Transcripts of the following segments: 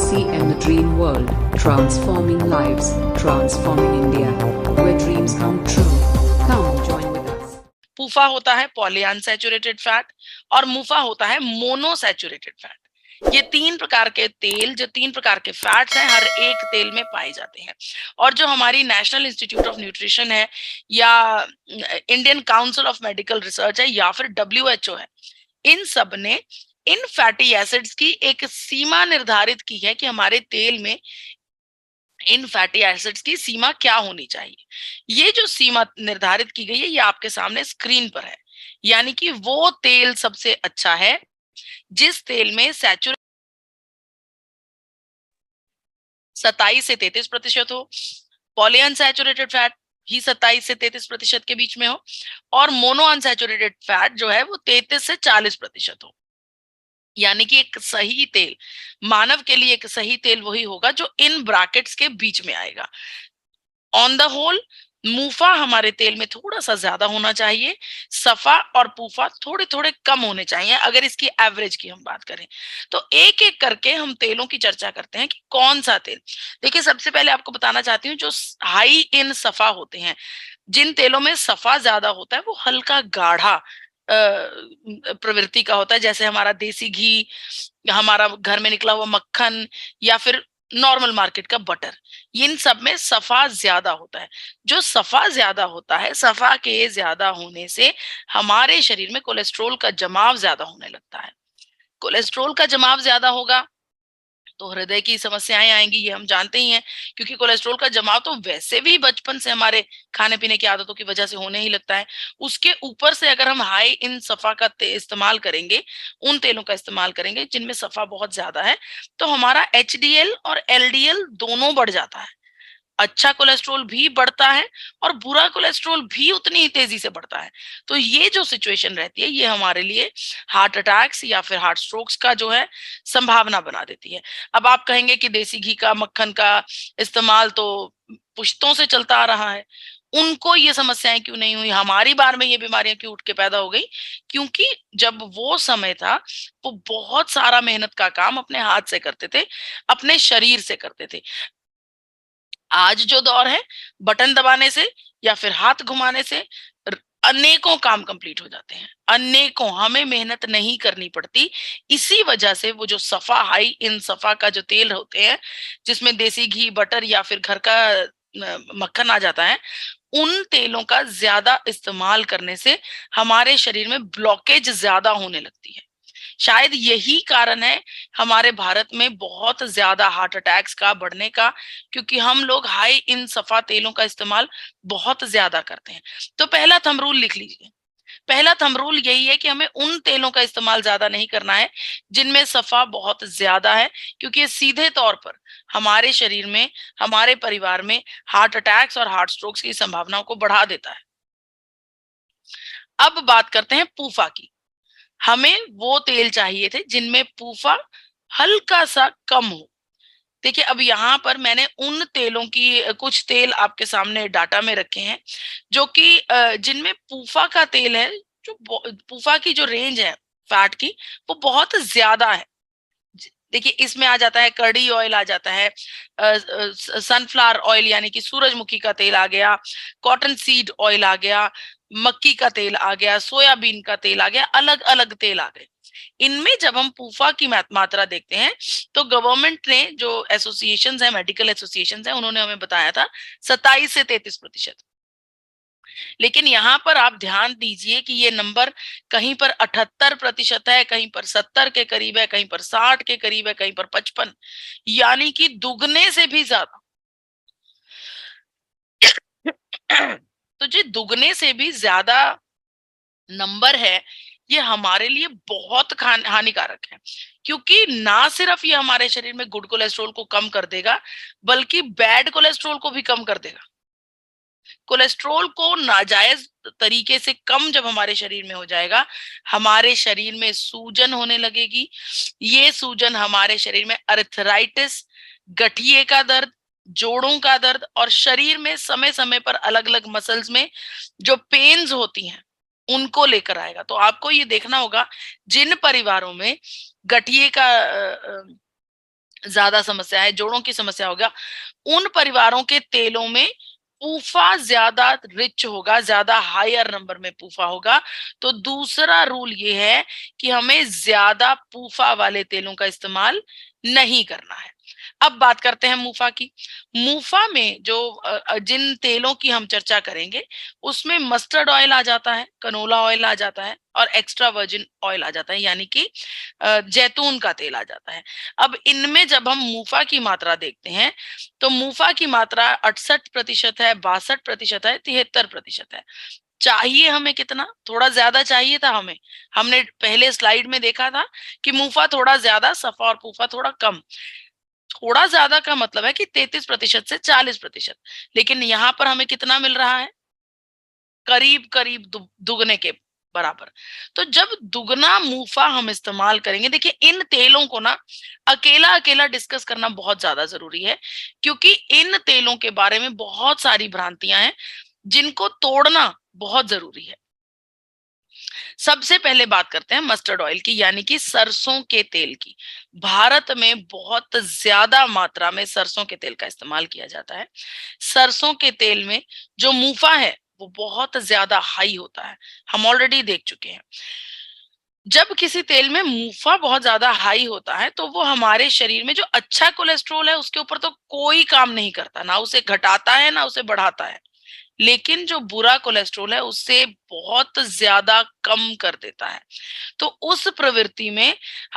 TCM The Dream World, transforming lives, transforming India, where dreams come true. Come join with us. पूफा होता है polyunsaturated fat और मुफा होता है monosaturated fat. ये तीन प्रकार के तेल, जो तीन प्रकार के फैट्स हैं, हर एक तेल में पाए जाते हैं। और जो हमारी नेशनल इंस्टीट्यूट ऑफ न्यूट्रिशन है या Indian council of medical research है या फिर WHO है, इन सब ने इन फैटी एसिड्स की एक सीमा निर्धारित की है कि हमारे तेल में इन फैटी एसिड्स की सीमा क्या होनी चाहिए। ये जो सीमा निर्धारित की गई है ये आपके सामने स्क्रीन पर है। यानी कि वो तेल सबसे अच्छा है जिस तेल में सैचुरेट 27 से 33% हो, पॉलीअनसैचुरेटेड फैट ही 27 से 33% के बीच में हो, और मोनो अनसैचुरेटेड फैट जो है वो 33 से 40% हो। यानी कि एक सही तेल, मानव के लिए एक सही तेल वही होगा जो इन ब्रैकेट्स के बीच में आएगा। ऑन द होल मुफा हमारे तेल में थोड़ा सा ज्यादा होना चाहिए, सफा और पूफा थोड़े थोड़े कम होने चाहिए अगर इसकी एवरेज की हम बात करें। तो एक एक करके हम तेलों की चर्चा करते हैं कि कौन सा तेल। देखिए, सबसे पहले आपको बताना चाहती हूँ जो हाई इन सफा होते हैं, जिन तेलों में सफा ज्यादा होता है वो हल्का गाढ़ा प्रवृत्ति का होता है, जैसे हमारा देसी घी, हमारा घर में निकला हुआ मक्खन या फिर नॉर्मल मार्केट का बटर। इन सब में सफा ज्यादा होता है। जो सफा ज्यादा होता है, सफा के ज्यादा होने से हमारे शरीर में कोलेस्ट्रॉल का जमाव ज्यादा होने लगता है। कोलेस्ट्रॉल का जमाव ज्यादा होगा तो हृदय की समस्याएं आएंगी, ये हम जानते ही हैं, क्योंकि कोलेस्ट्रॉल का जमाव तो वैसे भी बचपन से हमारे खाने पीने की आदतों की वजह से होने ही लगता है। उसके ऊपर से अगर हम हाई इन सफा का इस्तेमाल करेंगे, उन तेलों का इस्तेमाल करेंगे जिनमें सफा बहुत ज्यादा है, तो हमारा HDL और LDL दोनों बढ़ जाता है। अच्छा कोलेस्ट्रॉल भी बढ़ता है और बुरा कोलेस्ट्रॉल भी उतनी ही तेजी से बढ़ता है। तो ये जो सिचुएशन रहती है ये हमारे लिए हार्ट अटैक्स या फिर हार्ट स्ट्रोक्स का जो है संभावना बना देती है। अब आप कहेंगे कि देसी घी का, मक्खन का इस्तेमाल तो पुश्तों से चलता आ रहा है, उनको ये समस्याएं क्यों नहीं हुई, हमारी बार में ये बीमारियां क्यों उठ के पैदा हो गई? क्योंकि जब वो समय था वो बहुत सारा मेहनत का काम अपने हाथ से करते थे, अपने शरीर से करते थे। आज जो दौर है, बटन दबाने से या फिर हाथ घुमाने से अनेकों काम कंप्लीट हो जाते हैं, अनेकों, हमें मेहनत नहीं करनी पड़ती। इसी वजह से वो जो सफा, हाई इन सफा का जो तेल होते हैं, जिसमें देसी घी, बटर या फिर घर का मक्खन आ जाता है, उन तेलों का ज्यादा इस्तेमाल करने से हमारे शरीर में ब्लॉकेज ज्यादा होने लगती है। शायद यही कारण है हमारे भारत में बहुत ज्यादा हार्ट अटैक्स का बढ़ने का, क्योंकि हम लोग हाई इन सफा तेलों का इस्तेमाल बहुत ज्यादा करते हैं। तो पहला थंब रूल लिख लीजिए। पहला थंब रूल यही है कि हमें उन तेलों का इस्तेमाल ज्यादा नहीं करना है जिनमें सफा बहुत ज्यादा है, क्योंकि ये सीधे तौर पर हमारे शरीर में, हमारे परिवार में हार्ट अटैक्स और हार्ट स्ट्रोक्स की संभावनाओं को बढ़ा देता है। अब बात करते हैं पूफा की। हमें वो तेल चाहिए थे जिनमें पूफा हल्का सा कम हो। देखिए, अब यहाँ पर मैंने उन तेलों की कुछ तेल आपके सामने डाटा में रखे हैं जो कि जिनमें पूफा का तेल है, जो पूफा की जो रेंज है फैट की, वो बहुत ज्यादा है। देखिए, इसमें आ जाता है कर्डी ऑयल, आ जाता है सनफ्लावर ऑयल यानी कि सूरजमुखी का तेल आ गया, कॉटन सीड ऑयल आ गया, मक्की का तेल आ गया, सोयाबीन का तेल आ गया, अलग अलग तेल आ गए। इनमें जब हम पूफा की मात्रा देखते हैं तो गवर्नमेंट ने, जो एसोसिएशंस है, मेडिकल एसोसिएशंस है, उन्होंने हमें बताया था 27 से 33%। लेकिन यहाँ पर आप ध्यान दीजिए कि ये नंबर कहीं पर 78% है, कहीं पर 70 के करीब है, कहीं पर 60 के करीब है, कहीं पर 55, यानी कि दुगने से भी ज्यादा। तो जो दुगने से भी ज्यादा नंबर है, ये हमारे लिए बहुत हानिकारक है, क्योंकि ना सिर्फ ये हमारे शरीर में गुड कोलेस्ट्रॉल को कम कर देगा, बल्कि बैड कोलेस्ट्रॉल को भी कम कर देगा। कोलेस्ट्रॉल को नाजायज तरीके से कम जब हमारे शरीर में हो जाएगा, हमारे शरीर में सूजन होने लगेगी। ये सूजन हमारे शरीर में अर्थराइटिस, गठिए का दर्द, जोड़ों का दर्द और शरीर में समय समय पर अलग अलग मसल्स में जो पेन्स होती हैं उनको लेकर आएगा। तो आपको ये देखना होगा, जिन परिवारों में गठिए का ज्यादा समस्या है, जोड़ों की समस्या होगा, उन परिवारों के तेलों में पूफा ज्यादा रिच होगा, ज्यादा हायर नंबर में पूफा होगा। तो दूसरा रूल ये है कि हमें ज्यादा पूफा वाले तेलों का इस्तेमाल नहीं करना है। अब बात करते हैं मूफा की। मूफा में जो जिन तेलों की हम चर्चा करेंगे उसमें मस्टर्ड ऑयल आ जाता है, कनोला ऑयल आ जाता है और एक्स्ट्रा वर्जिन ऑयल आ जाता है, यानी कि जैतून का तेल आ जाता है। अब इनमें जब हम मूफा की मात्रा देखते हैं तो मूफा की मात्रा 68% है, 62% है, 73% है। चाहिए हमें कितना? थोड़ा ज्यादा चाहिए था हमें। हमने पहले स्लाइड में देखा था कि मूफा थोड़ा ज्यादा, सफा और पूफा थोड़ा कम। थोड़ा ज्यादा का मतलब है कि 33% से 40%, लेकिन यहाँ पर हमें कितना मिल रहा है? करीब करीब दुगने के बराबर। तो जब दुगना मूफा हम इस्तेमाल करेंगे, देखिए इन तेलों को ना अकेला अकेला डिस्कस करना बहुत ज्यादा जरूरी है, क्योंकि इन तेलों के बारे में बहुत सारी भ्रांतियां हैं जिनको तोड़ना बहुत जरूरी है। सबसे पहले बात करते हैं मस्टर्ड ऑयल की, यानी कि सरसों के तेल की। भारत में बहुत ज्यादा मात्रा में सरसों के तेल का इस्तेमाल किया जाता है। सरसों के तेल में जो मूफा है वो बहुत ज्यादा हाई होता है, हम ऑलरेडी देख चुके हैं। जब किसी तेल में मूफा बहुत ज्यादा हाई होता है तो वो हमारे शरीर में जो अच्छा कोलेस्ट्रोल है उसके ऊपर तो कोई काम नहीं करता, ना उसे घटाता है ना उसे बढ़ाता है, लेकिन जो बुरा कोलेस्ट्रोल है उससे बहुत ज्यादा कम कर देता है। तो उस प्रवृत्ति में,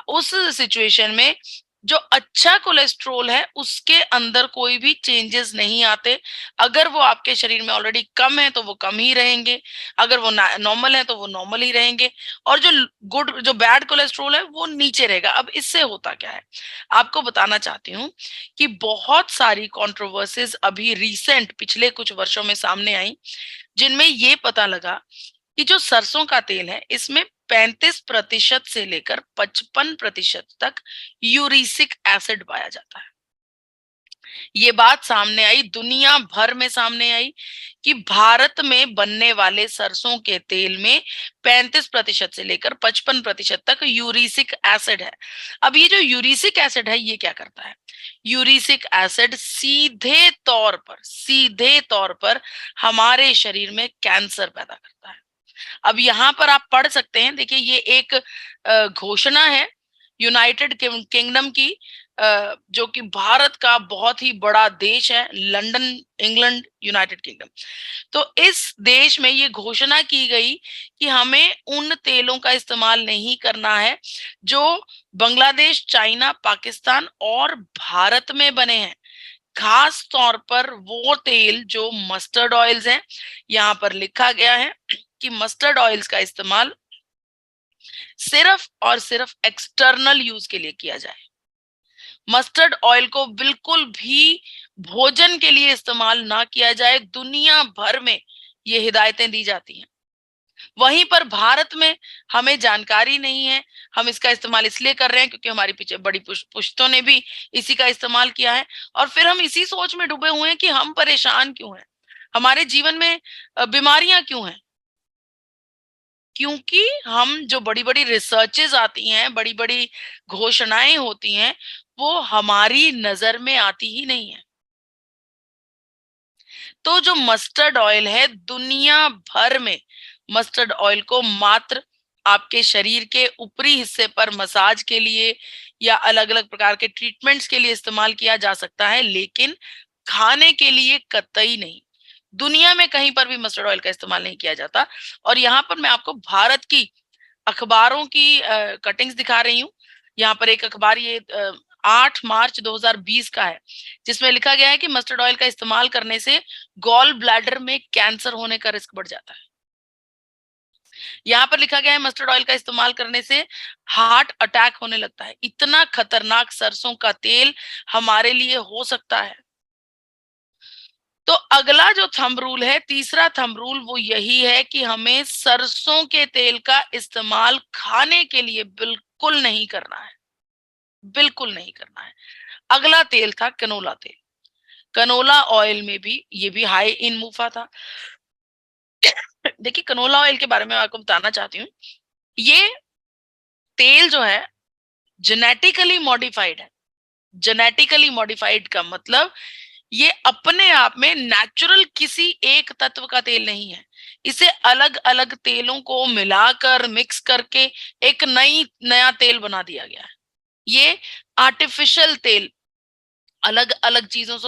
उस सिचुएशन में जो अच्छा कोलेस्ट्रोल है उसके अंदर कोई भी चेंजेस नहीं आते। अगर वो आपके शरीर में ऑलरेडी कम है तो वो कम ही रहेंगे, अगर वो नॉर्मल है तो वो नॉर्मल ही रहेंगे, और जो बैड कोलेस्ट्रोल है वो नीचे रहेगा। अब इससे होता क्या है, आपको बताना चाहती हूँ कि बहुत सारी कंट्रोवर्सीज अभी रिसेंट पिछले कुछ वर्षों में सामने आई, जिनमें ये पता लगा कि जो सरसों का तेल है इसमें 35% से लेकर 55% तक यूरिसिक एसिड पाया जाता है। ये बात सामने आई, दुनिया भर में सामने आई कि भारत में बनने वाले सरसों के तेल में 35% से लेकर 55% तक यूरिसिक एसिड है। अब ये जो यूरिसिक एसिड है ये क्या करता है? यूरिसिक एसिड सीधे तौर पर हमारे शरीर में कैंसर पैदा करता है। अब यहाँ पर आप पढ़ सकते हैं, देखिए ये एक घोषणा है यूनाइटेड किंगडम की, जो कि भारत का बहुत ही बड़ा देश है, लंदन, इंग्लैंड, यूनाइटेड किंगडम। तो इस देश में ये घोषणा की गई कि हमें उन तेलों का इस्तेमाल नहीं करना है जो बांग्लादेश, चाइना, पाकिस्तान और भारत में बने हैं। खास तौर पर वो तेल जो मस्टर्ड ऑयल्स हैं। यहाँ पर लिखा गया है कि मस्टर्ड ऑयल्स का इस्तेमाल सिर्फ और सिर्फ एक्सटर्नल यूज के लिए किया जाए। मस्टर्ड ऑयल को बिल्कुल भी भोजन के लिए इस्तेमाल ना किया जाए। दुनिया भर में ये हिदायतें दी जाती हैं, वहीं पर भारत में हमें जानकारी नहीं है। हम इसका इस्तेमाल इसलिए कर रहे हैं क्योंकि हमारी पीछे बड़ी पुश्तों ने भी इसी का इस्तेमाल किया है, और फिर हम इसी सोच में डूबे हुए हैं कि हम परेशान क्यों हैं, हमारे जीवन में बीमारियां क्यों हैं। क्योंकि हम जो बड़ी बड़ी रिसर्चेज आती हैं, बड़ी बड़ी घोषणाएं होती हैं, वो हमारी नजर में आती ही नहीं है। तो जो मस्टर्ड ऑयल है, दुनिया भर में मस्टर्ड ऑयल को मात्र आपके शरीर के ऊपरी हिस्से पर मसाज के लिए या अलग अलग प्रकार के ट्रीटमेंट्स के लिए इस्तेमाल किया जा सकता है, लेकिन खाने के लिए कतई नहीं। दुनिया में कहीं पर भी मस्टर्ड ऑयल का इस्तेमाल नहीं किया जाता। और यहाँ पर मैं आपको भारत की अखबारों की कटिंग्स दिखा रही हूँ। यहाँ पर एक अखबार, ये 8 मार्च 2020 का है, जिसमें लिखा गया है कि मस्टर्ड ऑयल का इस्तेमाल करने से गॉल ब्लैडर में कैंसर होने का रिस्क बढ़ जाता है। यहाँ पर लिखा गया है मस्टर्ड ऑयल का इस्तेमाल करने से हार्ट अटैक होने लगता है। इतना खतरनाक सरसों का तेल हमारे लिए हो सकता है। तो अगला जो थंब रूल है, तीसरा थंब रूल, वो यही है कि हमें सरसों के तेल का इस्तेमाल खाने के लिए बिल्कुल नहीं करना है, बिल्कुल नहीं करना है। अगला तेल था कनोला तेल। कनोला ऑयल में भी ये भी हाई इन मूफा था। देखिए कनोला ऑयल के बारे में आपको बताना चाहती हूँ, ये तेल जो है जेनेटिकली मॉडिफाइड है। जेनेटिकली मॉडिफाइड का मतलब ये अपने आप में नेचुरल किसी एक तत्व का तेल नहीं है, इसे अलग अलग तेलों को मिलाकर मिक्स करके एक नया तेल बना दिया गया है। ये आर्टिफिशियल तेल, अलग अलग चीजों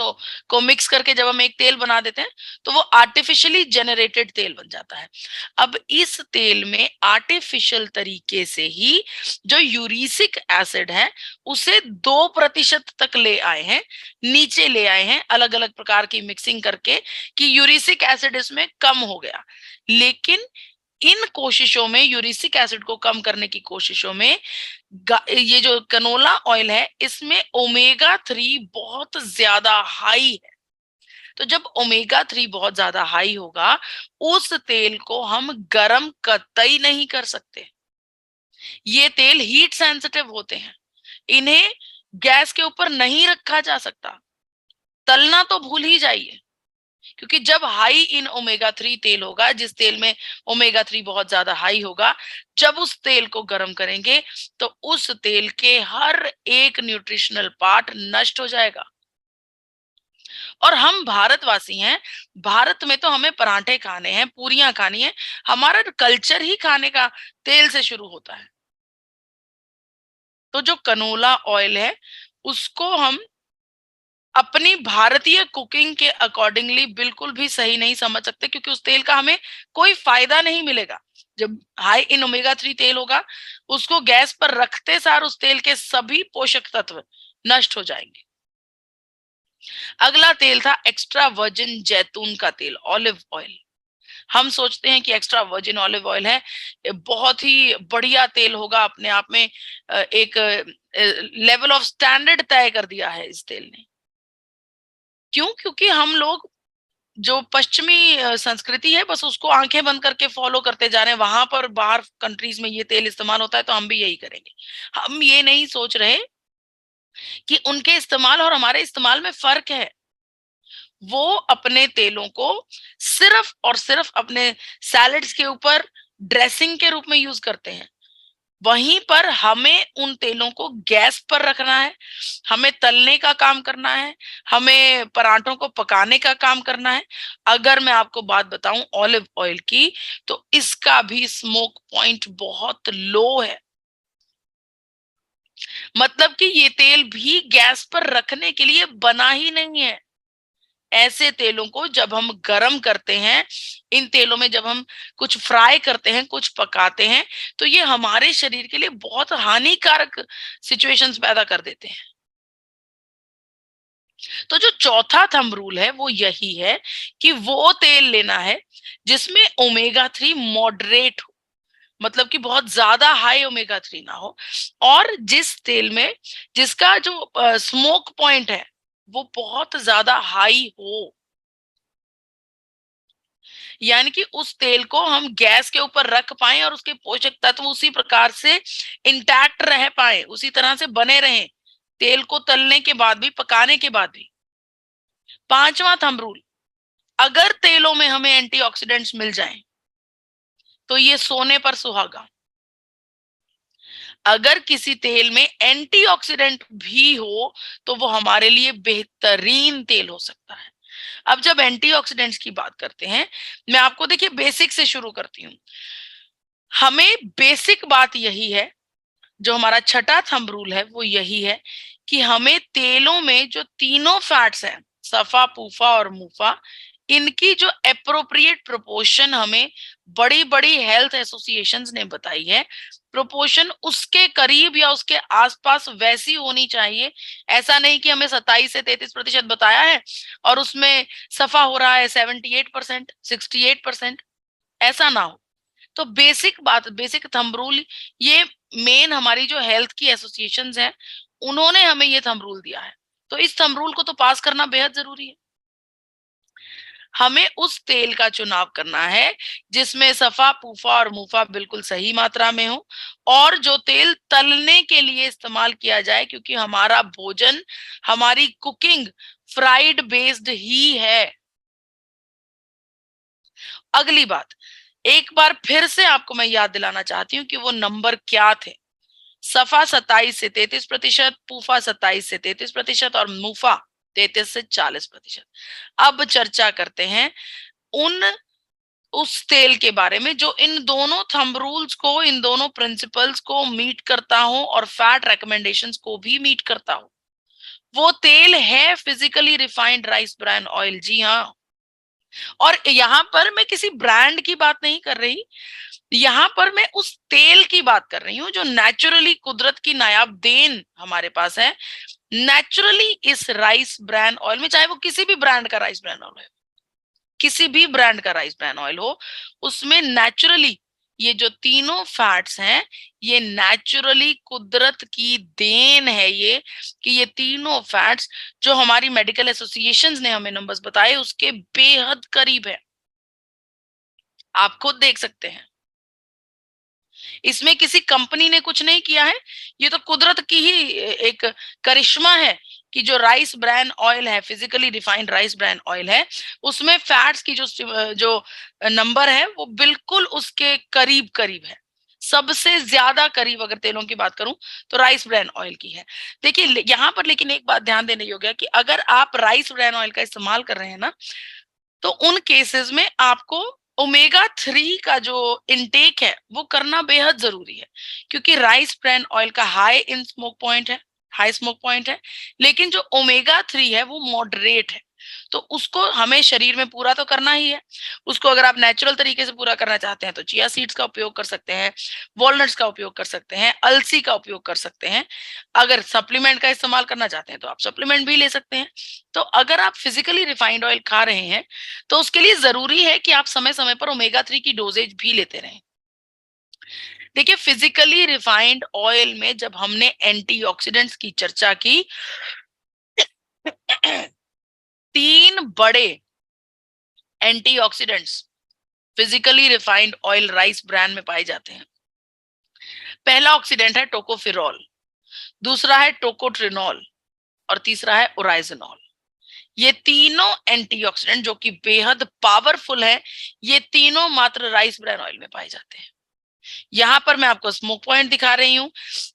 को मिक्स करके जब हम एक तेल बना देते हैं तो वो आर्टिफिशियली जनरेटेड तेल बन जाता है। अब इस तेल में आर्टिफिशियल तरीके से ही जो यूरिसिक एसिड है उसे 2% तक ले आए हैं, नीचे ले आए हैं अलग अलग प्रकार की मिक्सिंग करके कि यूरिसिक एसिड इसमें कम हो गया। लेकिन इन कोशिशों में, यूरिसिक एसिड को कम करने की कोशिशों में, ये जो कनोला ऑयल है इसमें ओमेगा 3 बहुत ज्यादा हाई है। तो जब ओमेगा 3 बहुत ज्यादा हाई होगा, उस तेल को हम गर्म कतई नहीं कर सकते। ये तेल हीट सेंसिटिव होते हैं, इन्हें गैस के ऊपर नहीं रखा जा सकता, तलना तो भूल ही जाइए। क्योंकि जब हाई इन ओमेगा 3 तेल होगा, जिस तेल में ओमेगा 3 बहुत ज्यादा हाई होगा, जब उस तेल को गर्म करेंगे तो उस तेल के हर एक न्यूट्रिशनल पार्ट नष्ट हो जाएगा। और हम भारतवासी हैं, भारत में तो हमें पराठे खाने हैं, पूरियां खानी है, हमारा कल्चर ही खाने का तेल से शुरू होता है। तो जो कनोला ऑयल है उसको हम अपनी भारतीय कुकिंग के अकॉर्डिंगली बिल्कुल भी सही नहीं समझ सकते, क्योंकि उस तेल का हमें कोई फायदा नहीं मिलेगा। जब हाई इन ओमेगा 3 तेल होगा, उसको गैस पर रखते सार उस तेल के सभी पोषक तत्व नष्ट हो जाएंगे। अगला तेल था एक्स्ट्रा वर्जिन जैतून का तेल, ऑलिव ऑयल। हम सोचते हैं कि एक्स्ट्रा वर्जिन ऑलिव ऑयल है, बहुत ही बढ़िया तेल होगा, अपने आप में एक लेवल ऑफ स्टैंडर्ड तय कर दिया है इस तेल ने। क्यों? क्योंकि हम लोग जो पश्चिमी संस्कृति है बस उसको आंखें बंद करके फॉलो करते जा रहे हैं। वहां पर बाहर कंट्रीज में ये तेल इस्तेमाल होता है तो हम भी यही करेंगे। हम ये नहीं सोच रहे कि उनके इस्तेमाल और हमारे इस्तेमाल में फर्क है। वो अपने तेलों को सिर्फ और सिर्फ अपने सैलेड्स के ऊपर ड्रेसिंग के रूप में यूज करते हैं। वहीं पर हमें उन तेलों को गैस पर रखना है, हमें तलने का काम करना है, हमें पराठों को पकाने का काम करना है। अगर मैं आपको बात बताऊं ऑलिव ऑयल की, तो इसका भी स्मोक पॉइंट बहुत लो है। मतलब कि ये तेल भी गैस पर रखने के लिए बना ही नहीं है। ऐसे तेलों को जब हम गरम करते हैं, इन तेलों में जब हम कुछ फ्राई करते हैं, कुछ पकाते हैं, तो ये हमारे शरीर के लिए बहुत हानिकारक सिचुएशंस पैदा कर देते हैं। तो जो चौथा थंब रूल है वो यही है कि वो तेल लेना है जिसमें ओमेगा 3 मॉडरेट हो, मतलब कि बहुत ज्यादा हाई ओमेगा 3 ना हो, और जिस तेल में जिसका जो स्मोक पॉइंट है वो बहुत ज्यादा हाई हो। यानी कि उस तेल को हम गैस के ऊपर रख पाए और उसके पोषक तत्व उसी प्रकार से इंटैक्ट रह पाए, उसी तरह से बने रहें, तेल को तलने के बाद भी, पकाने के बाद भी। पांचवा थंब रूल, अगर तेलों में हमें एंटीऑक्सीडेंट्स मिल जाएं तो ये सोने पर सुहागा। अगर किसी तेल में एंटीऑक्सीडेंट भी हो तो वो हमारे लिए बेहतरीन तेल हो सकता है। अब जब एंटीऑक्सीडेंट्स की बात करते हैं, मैं आपको देखिए बेसिक से शुरू करती हूँ। हमें बेसिक बात यही है, जो हमारा छठा थंब रूल है वो यही है कि हमें तेलों में जो तीनों फैट्स हैं, सफा, पूफा और मुफा, इनकी जो एप्रोप्रिएट प्रोपोर्शन हमें बड़ी बड़ी हेल्थ एसोसिएशंस ने बताई है, प्रोपोर्शन उसके करीब या उसके आसपास वैसी होनी चाहिए। ऐसा नहीं कि हमें 27 से 33% बताया है और उसमें सफा हो रहा है 78%, 68%, ऐसा ना हो। तो बेसिक बात, बेसिक थंब रूल, ये मेन हमारी जो हेल्थ की एसोसिएशंस हैं उन्होंने हमें ये थंब रूल दिया है, तो इस थंब रूल को तो पास करना बेहद जरूरी है। हमें उस तेल का चुनाव करना है जिसमें सफा, पूफा और मुफा बिल्कुल सही मात्रा में हो, और जो तेल तलने के लिए इस्तेमाल किया जाए, क्योंकि हमारा भोजन, हमारी कुकिंग फ्राइड बेस्ड ही है। अगली बात, एक बार फिर से आपको मैं याद दिलाना चाहती हूँ कि वो नंबर क्या थे। सफा 27 से 33%, पूफा 27 से 33% और मुफा 33 से 40%। अब चर्चा करते हैं उस तेल के बारे में जो इन दोनों थंब रूल्स को, इन दोनों प्रिंसिपल्स को मीट करता हो और फैट रिकमेंडेशंस को भी मीट करता हो। वो तेल है physically refined rice bran oil. जी हाँ, और यहां पर मैं किसी ब्रांड की बात नहीं कर रही, यहां पर मैं उस तेल की बात कर रही हूँ जो नेचुरली कुदरत की नायाब देन हमारे पास है। नेचुरली इस राइस ब्रान ऑयल में, चाहे वो किसी भी ब्रांड का राइस ब्रान ऑयल है, किसी भी ब्रांड का राइस ब्रान ऑयल हो, उसमें नेचुरली ये जो तीनों फैट्स हैं, ये नेचुरली कुदरत की देन है ये, कि ये तीनों फैट्स जो हमारी मेडिकल एसोसिएशंस ने हमें नंबर्स बताए उसके बेहद करीब है। आप खुद देख सकते हैं, इसमें किसी कंपनी ने कुछ नहीं किया है, ये तो कुदरत की ही एक करिश्मा है कि जो राइस ब्रान ऑयल है, physically refined rice bran oil है, उसमें फैट्स की जो नंबर है वो बिल्कुल उसके करीब करीब है। सबसे ज्यादा करीब अगर तेलों की बात करूं तो राइस ब्रान ऑयल की है। देखिए यहां पर लेकिन एक बात ध्यान देने योग्य है कि अगर आप राइस ब्रान ऑयल का इस्तेमाल कर रहे हैं ना, तो उन केसेस में आपको ओमेगा 3 का जो इनटेक है वो करना बेहद जरूरी है, क्योंकि राइस ब्रान ऑयल का हाई इन स्मोक पॉइंट है, हाई स्मोक पॉइंट है, लेकिन जो ओमेगा 3 है वो मॉडरेट है। तो उसको हमें शरीर में पूरा तो करना ही है। उसको अगर आप नेचुरल तरीके से पूरा करना चाहते हैं तो चिया सीड्स का उपयोग कर सकते हैं, वॉलनट्स का उपयोग कर सकते हैं, अलसी का उपयोग कर सकते हैं। अगर सप्लीमेंट का इस्तेमाल करना चाहते हैं तो आप सप्लीमेंट भी ले सकते हैं। तो अगर आप फिजिकली रिफाइंड ऑयल खा रहे हैं तो उसके लिए जरूरी है कि आप समय समय पर ओमेगा 3 की डोजेज भी लेते रहें। देखिए फिजिकली रिफाइंड ऑयल में जब हमने एंटीऑक्सीडेंट्स की चर्चा की, 3 बड़े antioxidants physically refined oil rice bran में पाए जाते हैं। पहला ऑक्सीडेंट है टोकोफिरॉल, दूसरा है टोकोट्रिनॉल और तीसरा है ओराइजनॉल। ये तीनों एंटीऑक्सीडेंट जो कि बेहद पावरफुल है, ये तीनों मात्र राइस ब्रान ऑयल में पाए जाते हैं। यहां पर मैं आपको स्मोक पॉइंट दिखा रही हूँ।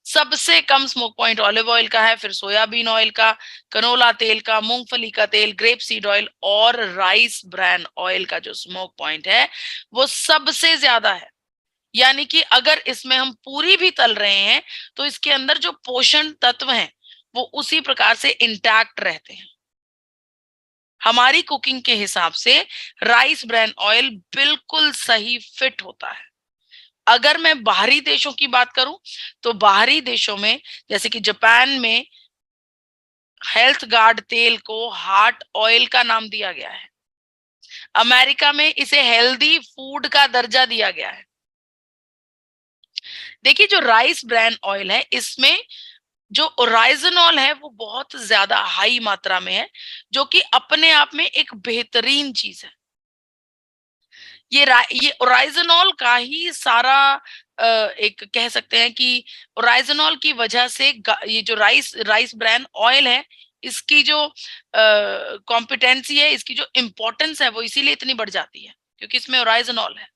सबसे कम स्मोक पॉइंट ऑलिव ऑयल का है, फिर सोयाबीन ऑयल का, कनोला तेल का, मूंगफली का तेल, ग्रेप सीड ऑयल और राइस ब्रान ऑयल का जो स्मोक पॉइंट है वो सबसे ज्यादा है। यानी कि अगर इसमें हम पूरी भी तल रहे हैं तो इसके अंदर जो पोषण तत्व हैं वो उसी प्रकार से इंटैक्ट रहते हैं। हमारी कुकिंग के हिसाब से राइस ब्रान ऑयल बिल्कुल सही फिट होता है। अगर मैं बाहरी देशों की बात करूं तो बाहरी देशों में जैसे कि जापान में हेल्थ गार्ड तेल को हार्ट ऑयल का नाम दिया गया है। अमेरिका में इसे हेल्दी फूड का दर्जा दिया गया है। देखिए जो राइस ब्रान ऑयल है इसमें जो ओराइजनॉल है वो बहुत ज्यादा हाई मात्रा में है, जो कि अपने आप में एक बेहतरीन चीज है। ये ओराइजनॉल का ही सारा एक कह सकते हैं कि ओराइजनॉल की वजह से ये जो राइस ब्रान ऑयल है इसकी जो कॉम्पिटेंसी है, इसकी जो इम्पोर्टेंस है वो इसीलिए इतनी बढ़ जाती है क्योंकि इसमें ओराइजनॉल है।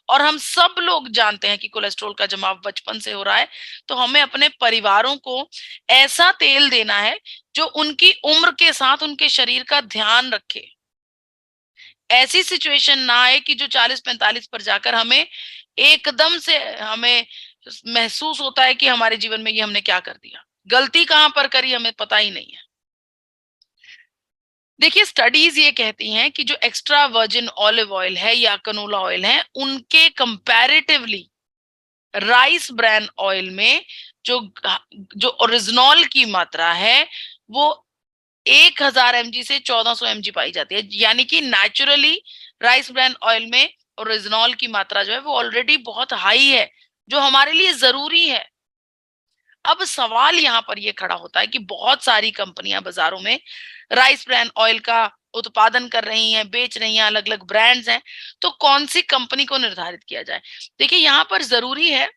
और हम सब लोग जानते हैं कि कोलेस्ट्रॉल का जमाव बचपन से हो रहा है, तो हमें अपने परिवारों को ऐसा तेल देना है जो उनकी उम्र के साथ उनके शरीर का ध्यान रखे। ऐसी सिचुएशन ना आए कि जो 40-45 पर जाकर हमें एकदम से हमें महसूस होता है कि हमारे जीवन में ये हमने क्या कर दिया, गलती कहां पर करी हमें पता ही नहीं है। देखिए स्टडीज ये कहती हैं कि जो एक्स्ट्रा वर्जिन ऑलिव ऑयल है या कनोला ऑयल है उनके कंपैरेटिवली राइस ब्रान ऑयल में जो जो ओरिजिनॉल की मात्रा है वो 1000 mg से 1400 mg पाई जाती है। यानी कि नेचुरली राइस ब्रान ऑयल में ओरिजिनॉल की मात्रा जो है वो ऑलरेडी बहुत हाई है, जो हमारे लिए जरूरी है। अब सवाल यहाँ पर ये खड़ा होता है कि बहुत सारी कंपनियां बाजारों में राइस ब्रान ऑयल का उत्पादन कर रही हैं, बेच रही हैं, अलग अलग ब्रांड्स हैं, तो कौन सी कंपनी को निर्धारित किया जाए? देखिए यहाँ पर जरूरी है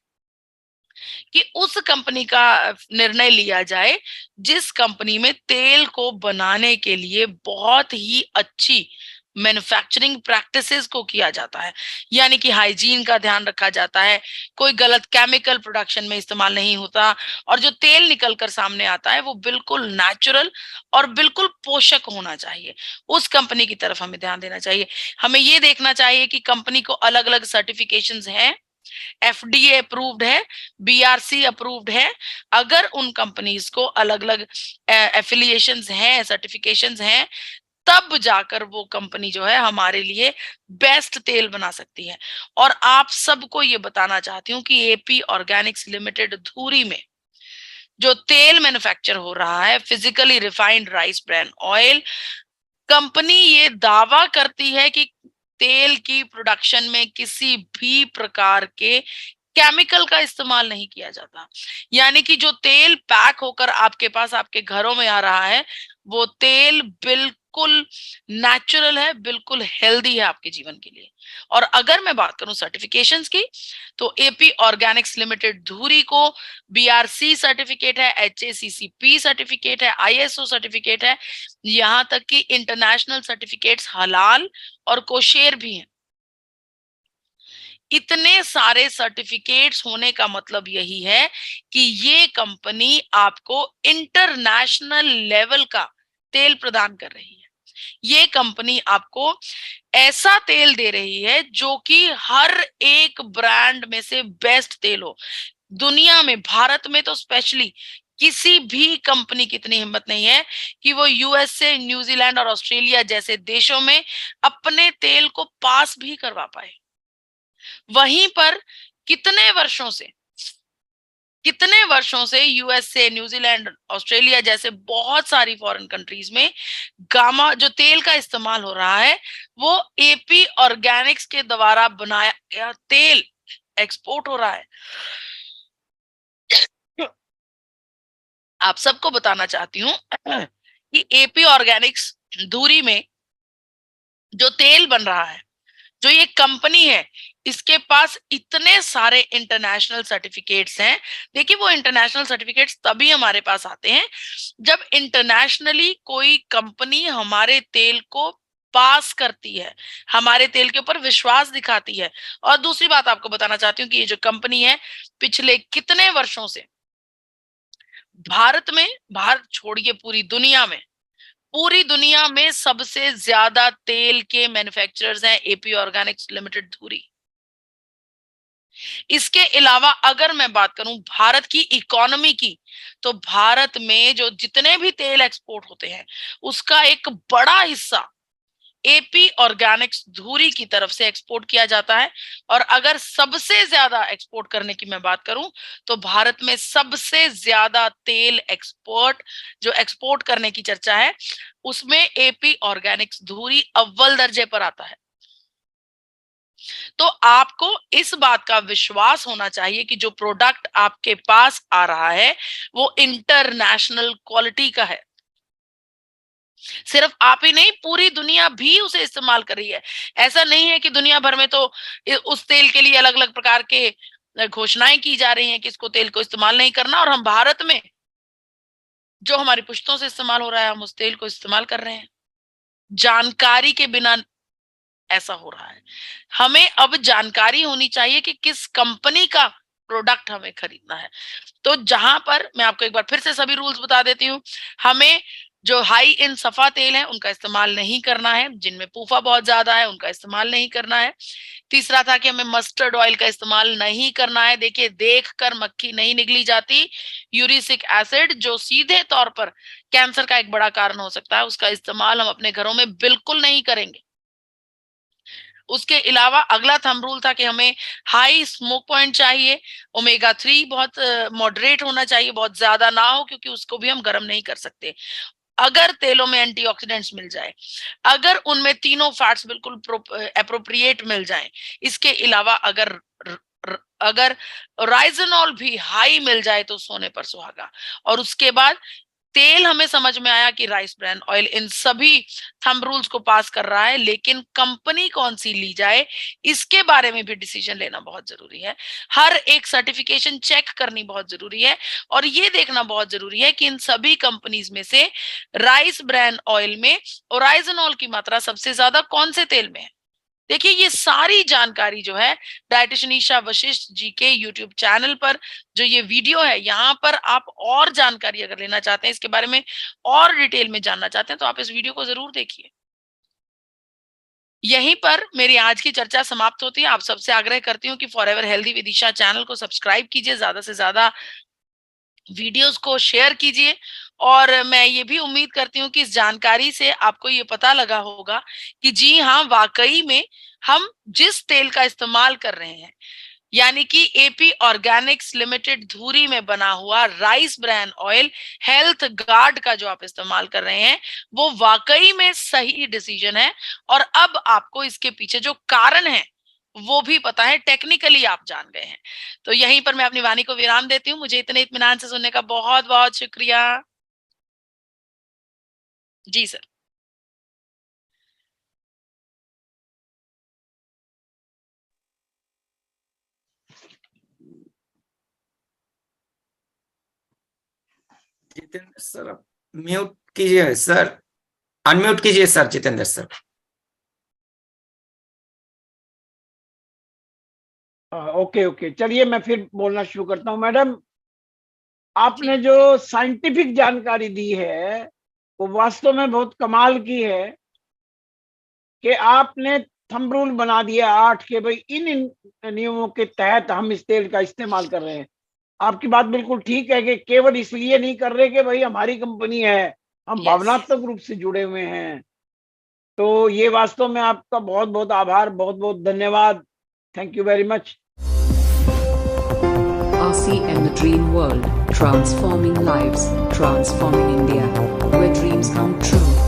कि उस कंपनी का निर्णय लिया जाए जिस कंपनी में तेल को बनाने के लिए बहुत ही अच्छी मैन्युफैक्चरिंग प्रैक्टिसेस को किया जाता है, यानी कि हाइजीन का ध्यान रखा जाता है, कोई गलत केमिकल प्रोडक्शन में इस्तेमाल नहीं होता, और जो तेल निकल कर सामने आता है वो बिल्कुल नेचुरल और बिल्कुल पोषक होना चाहिए। उस कंपनी की तरफ हमें ध्यान देना चाहिए। हमें ये देखना चाहिए कि कंपनी को अलग अलग सर्टिफिकेशंस हैं, एफडीए अप्रूव्ड है, बीआरसी अप्रूव्ड है। अगर उन कंपनीज को अलग अलग एफिलिएशंस हैं, सर्टिफिकेशंस हैं, तब जाकर वो कंपनी जो है हमारे लिए बेस्ट तेल बना सकती है। और आप सबको ये बताना चाहती हूँ कि एपी ऑर्गेनिक्स लिमिटेड धूरी में जो तेल मैन्युफैक्चर हो रहा है, physically refined rice bran oil, company ये दावा करती है कि तेल की प्रोडक्शन में किसी भी प्रकार के केमिकल का इस्तेमाल नहीं किया जाता। यानी कि जो तेल पैक होकर आपके पास आपके घरों में आ रहा है, वो तेल बिल्कुल नेचुरल है, बिल्कुल हेल्दी है आपके जीवन के लिए। और अगर मैं बात करूं सर्टिफिकेशंस की, तो एपी ऑर्गेनिक्स लिमिटेड धुरी को बीआरसी सर्टिफिकेट है, एचएसीसीपी सर्टिफिकेट है, आईएसओ सर्टिफिकेट है, यहां तक कि इंटरनेशनल सर्टिफिकेट्स हलाल और कोशेर भी हैं। इतने सारे सर्टिफिकेट्स होने का मतलब यही है कि ये कंपनी आपको इंटरनेशनल लेवल का तेल प्रदान कर रही है। ये कंपनी आपको ऐसा तेल दे रही है जो कि हर एक ब्रांड में से बेस्ट तेल हो। दुनिया में, भारत में तो स्पेशली किसी भी कंपनी की इतनी हिम्मत नहीं है कि वो यूएसए, न्यूजीलैंड और ऑस्ट्रेलिया जैसे देशों में अपने तेल को पास भी करवा पाए। वहीं पर कितने वर्षों से यूएसए, न्यूजीलैंड, ऑस्ट्रेलिया जैसे बहुत सारी फॉरेन कंट्रीज में गामा जो तेल का इस्तेमाल हो रहा है, वो एपी ऑर्गेनिक्स के द्वारा बनाया गया तेल एक्सपोर्ट हो रहा है। आप सबको बताना चाहती हूँ कि एपी ऑर्गेनिक्स धुरी में जो तेल बन रहा है, जो ये कंपनी है, इसके पास इतने सारे इंटरनेशनल सर्टिफिकेट्स हैं। देखिए, वो इंटरनेशनल सर्टिफिकेट्स तभी हमारे पास आते हैं जब इंटरनेशनली कोई कंपनी हमारे तेल को पास करती है, हमारे तेल के ऊपर विश्वास दिखाती है। और दूसरी बात आपको बताना चाहती हूँ कि ये जो कंपनी है, पिछले कितने वर्षों से भारत छोड़िए पूरी दुनिया में सबसे ज्यादा तेल के मैन्युफैक्चरर्स हैं एपी ऑर्गेनिक्स लिमिटेड धुरी। इसके अलावा अगर मैं बात करूं भारत की इकोनॉमी की, तो भारत में जो जितने भी तेल एक्सपोर्ट होते हैं, उसका एक बड़ा हिस्सा एपी ऑर्गेनिक्स धुरी की तरफ से एक्सपोर्ट किया जाता है। और अगर सबसे ज्यादा एक्सपोर्ट करने की मैं बात करूं, तो भारत में सबसे ज्यादा तेल जो एक्सपोर्ट करने की चर्चा है, उसमें एपी ऑर्गेनिक्स धुरी अव्वल दर्जे पर आता है। तो आपको इस बात का विश्वास होना चाहिए कि जो प्रोडक्ट आपके पास आ रहा है वो इंटरनेशनल क्वालिटी का है। सिर्फ आप ही नहीं, पूरी दुनिया भी उसे इस्तेमाल कर रही है। ऐसा नहीं है कि दुनिया भर में तो उस तेल के लिए अलग अलग प्रकार के घोषणाएं की जा रही हैं कि इसको तेल को इस्तेमाल नहीं करना, और हम भारत में जो हमारी पुश्तों से इस्तेमाल हो रहा है, हम उस तेल को इस्तेमाल कर रहे हैं जानकारी के बिना। ऐसा हो रहा है। हमें अब जानकारी होनी चाहिए कि किस कंपनी का प्रोडक्ट हमें खरीदना है। तो जहां पर मैं आपको एक बार फिर से सभी रूल्स बता देती हूँ, हमें जो हाई इन सफा तेल है उनका इस्तेमाल नहीं करना है, जिनमें पूफा बहुत ज्यादा है उनका इस्तेमाल नहीं करना है। तीसरा था कि हमें मस्टर्ड ऑयल का इस्तेमाल नहीं करना है। देखिए, देख कर मक्खी नहीं निगली जाती। यूरिसिक एसिड जो सीधे तौर पर कैंसर का एक बड़ा कारण हो सकता है, उसका इस्तेमाल हम अपने घरों में बिल्कुल नहीं करेंगे। उसके अलावा अगला थंब रूल था कि हमें हाई स्मोक पॉइंट चाहिए, ओमेगा 3 बहुत मॉडरेट होना चाहिए, बहुत ज्यादा ना हो, क्योंकि उसको भी हम गर्म नहीं कर सकते। अगर तेलों में एंटीऑक्सीडेंट्स मिल जाए, अगर उनमें तीनों फैट्स बिल्कुल एप्रोप्रिएट मिल जाएं, इसके अलावा अगर राइजोनॉल भी हाई मिल जाए तो सोने पर सुहागा। और उसके बाद तेल हमें समझ में आया कि राइस ब्रांड ऑयल इन सभी थंब रूल्स को पास कर रहा है, लेकिन कंपनी कौन सी ली जाए इसके बारे में भी डिसीजन लेना बहुत जरूरी है। हर एक सर्टिफिकेशन चेक करनी बहुत जरूरी है और ये देखना बहुत जरूरी है कि इन सभी कंपनीज में से राइस ब्रांड ऑयल में ओराइजनॉल की मात्रा सबसे ज्यादा कौन से तेल में है। देखिए ये सारी जानकारी जो है डाइटिशियन ईशा वशिष्ठ जी के यूट्यूब चैनल पर जो ये वीडियो है, यहाँ पर आप और जानकारी अगर लेना चाहते हैं, इसके बारे में और डिटेल में जानना चाहते हैं, तो आप इस वीडियो को जरूर देखिए। यहीं पर मेरी आज की चर्चा समाप्त होती है। आप सबसे आग्रह करती हूँ कि forever healthy with Isha channel को सब्सक्राइब कीजिए, ज्यादा से ज्यादा वीडियोस को शेयर कीजिए और मैं ये भी उम्मीद करती हूँ कि इस जानकारी से आपको ये पता लगा होगा कि जी हाँ, वाकई में हम जिस तेल का इस्तेमाल कर रहे हैं, यानी कि एपी ऑर्गेनिक्स लिमिटेड धूरी में बना हुआ rice brand oil health guard का जो आप इस्तेमाल कर रहे हैं, वो वाकई में सही डिसीजन है। और अब आपको इसके पीछे जो कारण है वो भी पता है, टेक्निकली आप जान गए हैं। तो यहीं पर मैं अपनी वाणी को विराम देती हूँ। मुझे इतने इत्मीनान से सुनने का बहुत बहुत शुक्रिया। जी सर। जितेंद्र सर आप म्यूट कीजिए सर, अनम्यूट कीजिए सर जितेंद्र सर। ओके, चलिए मैं फिर बोलना शुरू करता हूँ। मैडम, आपने जो साइंटिफिक जानकारी दी है वो वास्तव में बहुत कमाल की है कि आपने थंब रूल बना दिया 8 के भाई इन नियमों के तहत हम इस तेल का इस्तेमाल कर रहे हैं। आपकी बात बिल्कुल ठीक है कि केवल इसलिए नहीं कर रहे कि भाई हमारी कंपनी है, हम भावनात्मक रूप से जुड़े हुए हैं। तो ये वास्तव में आपका बहुत बहुत आभार, बहुत बहुत धन्यवाद। Thank you very much. RCM The Dream World, transforming lives, transforming India, where dreams come true.